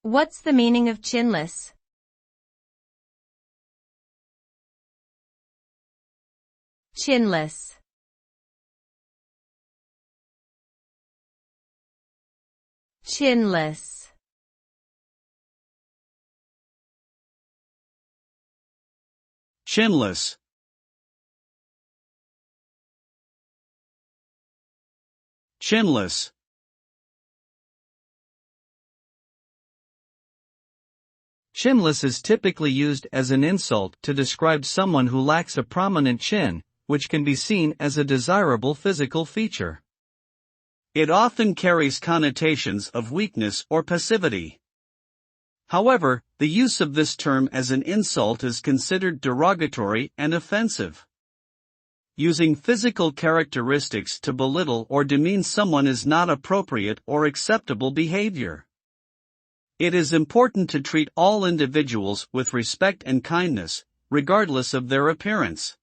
What's the meaning of chinless? Chinless. Chinless. Chinless. Chinless. Chinless is typically used as an insult to describe someone who lacks a prominent chin, which can be seen as a desirable physical feature. It often carries connotations of weakness or passivity. However, the use of this term as an insult is considered derogatory and offensive. Using physical characteristics to belittle or demean someone is not appropriate or acceptable behavior. It is important to treat all individuals with respect and kindness, regardless of their appearance.